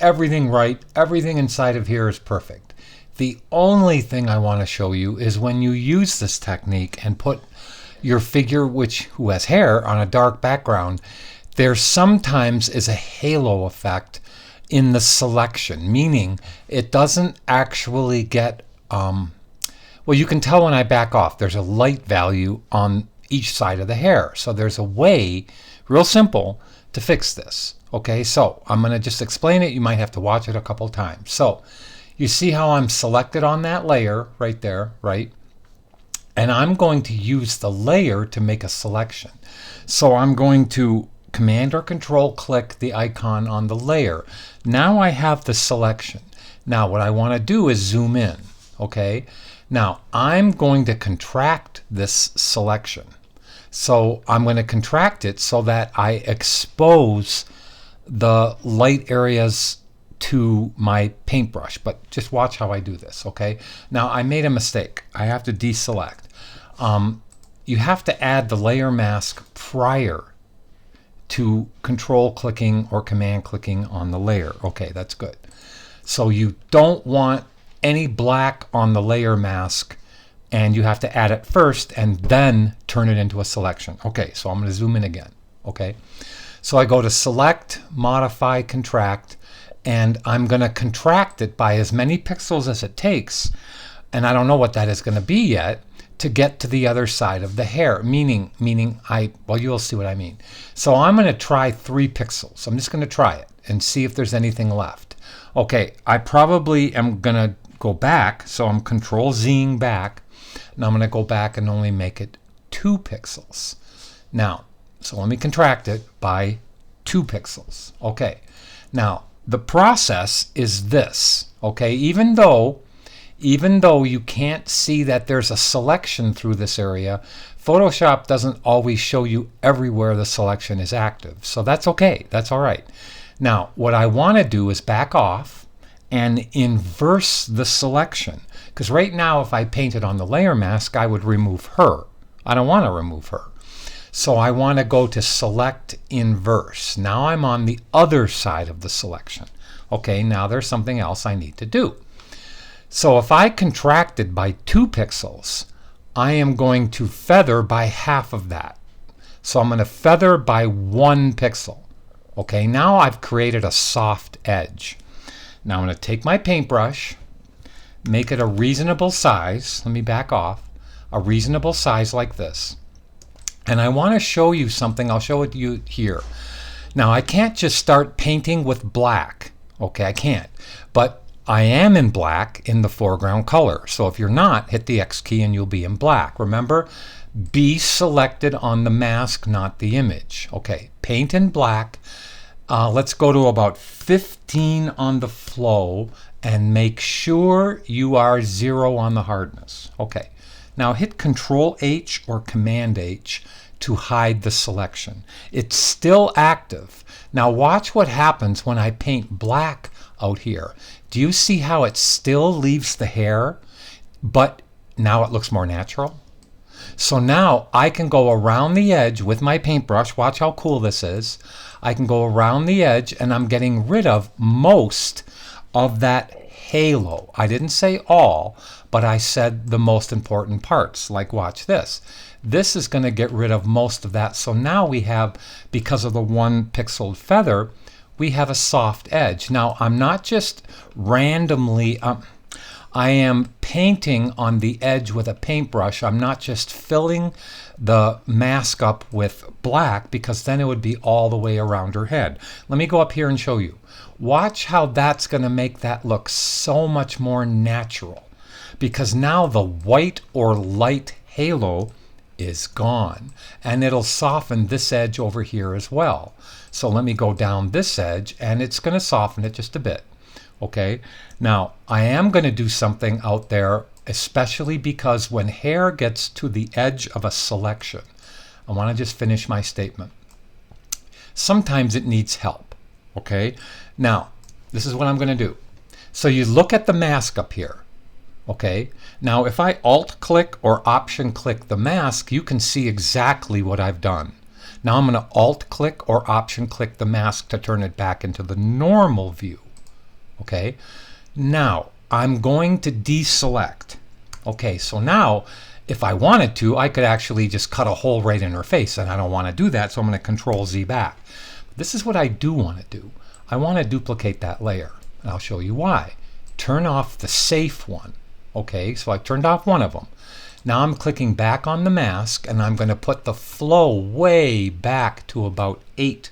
everything right. Everything inside of here is perfect. The only thing I want to show you is when you use this technique and put your figure, who has hair, on a dark background, there sometimes is a halo effect in the selection, meaning it doesn't actually get, well, you can tell when I back off, there's a light value on each side of the hair. So there's a way, real simple, to fix this. Okay, so I'm going to just explain it. You might have to watch it a couple times. So you see how I'm selected on that layer right there, right? And I'm going to use the layer to make a selection. So I'm going to Command or Control click the icon on the layer. Now I have the selection. Now what I want to do is zoom in. Okay, now I'm going to contract this selection. So I'm going to contract it so that I expose the light areas to my paintbrush, but just watch how I do this. Okay, now I made a mistake. I have to deselect. You have to add the layer mask prior to control clicking or command clicking on the layer. Okay, that's good. So you don't want any black on the layer mask, and you have to add it first and then turn it into a selection. Okay, so I'm going to zoom in again. Okay, so I go to Select, Modify, Contract, and I'm going to contract it by as many pixels as it takes, and I don't know what that is going to be yet, to get to the other side of the hair, meaning well, you'll see what I mean. So I'm going to try 3 pixels. I'm just going to try it and see if there's anything left. Okay, I probably am going to go back, so I'm Control-Zing back, and I'm going to go back and only make it 2 pixels. Now, so let me contract it by 2 pixels. Okay, now the process is this. Okay, even though you can't see that there's a selection through this area, Photoshop doesn't always show you everywhere the selection is active. So that's okay. That's all right. Now, what I want to do is back off and inverse the selection. Because right now, if I painted on the layer mask, I would remove her. I don't want to remove her. So I want to go to Select, Inverse. Now I'm on the other side of the selection. Okay, now there's something else I need to do. So if I contracted by 2 pixels, I am going to feather by half of that. So I'm going to feather by 1 pixel. Okay, now I've created a soft edge. Now I'm going to take my paintbrush, make it a reasonable size. Let me back off. A reasonable size like this. And I want to show you something. I'll show it to you here. Now I can't just start painting with black. Okay, I can't. But I am in black in the foreground color. So if you're not, hit the X key and you'll be in black. Remember, be selected on the mask, not the image. Okay, paint in black. Let's go to about 15 on the flow and make sure you are 0 on the hardness. Okay, now hit Control H or Command H to hide the selection. It's still active. Now watch what happens when I paint black out here. Do you see how it still leaves the hair, but now it looks more natural? So now I can go around the edge with my paintbrush. Watch how cool this is. I can go around the edge and I'm getting rid of most of that halo. I didn't say all, but I said the most important parts. Like watch this. This is going to get rid of most of that. So now we have, because of the 1 pixel feather, we have a soft edge. Now I'm not just randomly, I am painting on the edge with a paintbrush. I'm not just filling the mask up with black, because then it would be all the way around her head. Let me go up here and show you. Watch how that's going to make that look so much more natural, because now the white or light halo is gone, and it'll soften this edge over here as well. So let me go down this edge and it's going to soften it just a bit. Okay, now I am going to do something out there, especially because when hair gets to the edge of a selection, I want to just finish my statement. Sometimes it needs help. Okay, now this is what I'm going to do. So you look at the mask up here. Okay, now if I Alt click or Option click the mask, you can see exactly what I've done. Now I'm going to Alt click or Option click the mask to turn it back into the normal view. Okay, now I'm going to deselect. Okay, so now if I wanted to, I could actually just cut a hole right in her face, and I don't want to do that, so I'm going to Control Z back. This is what I do want to do. I want to duplicate that layer, and I'll show you why. Turn off the safe one. Okay, so I turned off one of them. Now I'm clicking back on the mask, and I'm going to put the flow way back to about 8.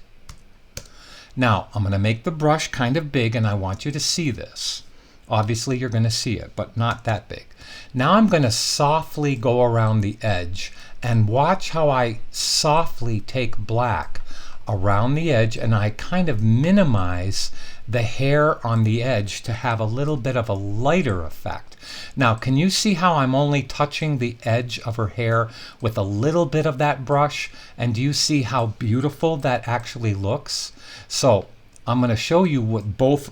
Now I'm going to make the brush kind of big, and I want you to see this. Obviously you're going to see it, but not that big. Now I'm going to softly go around the edge, and watch how I softly take black around the edge, and I kind of minimize the hair on the edge to have a little bit of a lighter effect. Now, can you see how I'm only touching the edge of her hair with a little bit of that brush? And do you see how beautiful that actually looks? So I'm going to show you what both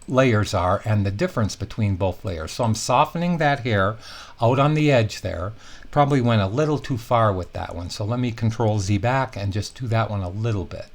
layers are and the difference between both layers. So I'm softening that hair out on the edge there. Probably went a little too far with that one. So let me Control Z back and just do that one a little bit.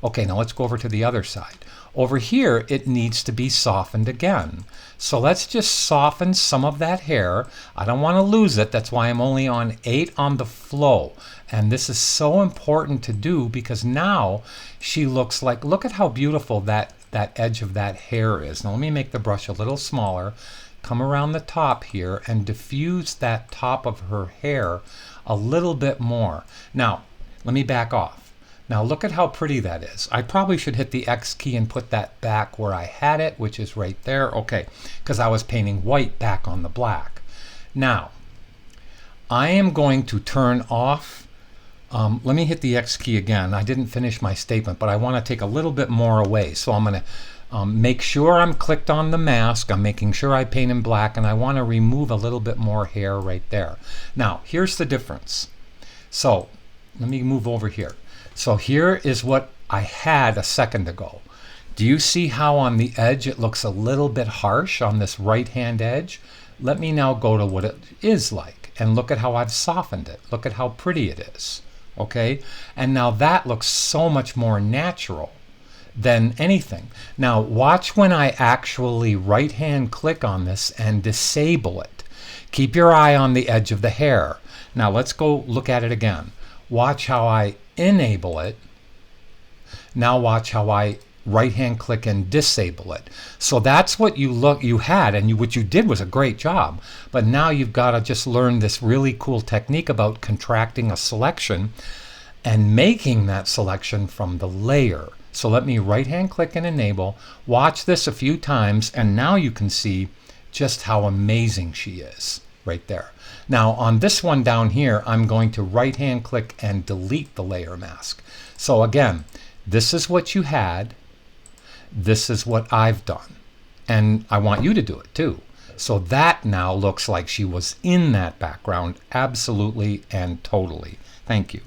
Okay, now let's go over to the other side. Over here, it needs to be softened again. So let's just soften some of that hair. I don't want to lose it. That's why I'm only on 8 on the flow. And this is so important to do because now she looks like, look at how beautiful that edge of that hair is. Now let me make the brush a little smaller. Come around the top here and diffuse that top of her hair a little bit more. Now, let me back off. Now look at how pretty that is. I probably should hit the X key and put that back where I had it, which is right there. Okay, because I was painting white back on the black. Now, I am going to turn off, let me hit the X key again. I didn't finish my statement, but I want to take a little bit more away. So I'm going to make sure I'm clicked on the mask. I'm making sure I paint in black, and I want to remove a little bit more hair right there. Now, here's the difference. So let me move over here. So here is what I had a second ago. Do you see how on the edge it looks a little bit harsh on this right hand edge? Let me now go to what it is like, and look at how I've softened it. Look at how pretty it is. Okay, and now that looks so much more natural than anything. Now watch when I actually right hand click on this and disable it. Keep your eye on the edge of the hair. Now let's go look at it again. Watch how I enable it. Now watch how I right hand click and disable it. So that's what you had, and what you did was a great job. But now you've got to just learn this really cool technique about contracting a selection and making that selection from the layer. So let me right hand click and enable. Watch this a few times, and now you can see just how amazing she is right there. Now on this one down here, I'm going to right hand click and delete the layer mask. So again, this is what you had. This is what I've done. And I want you to do it too. So that now looks like she was in that background absolutely and totally. Thank you.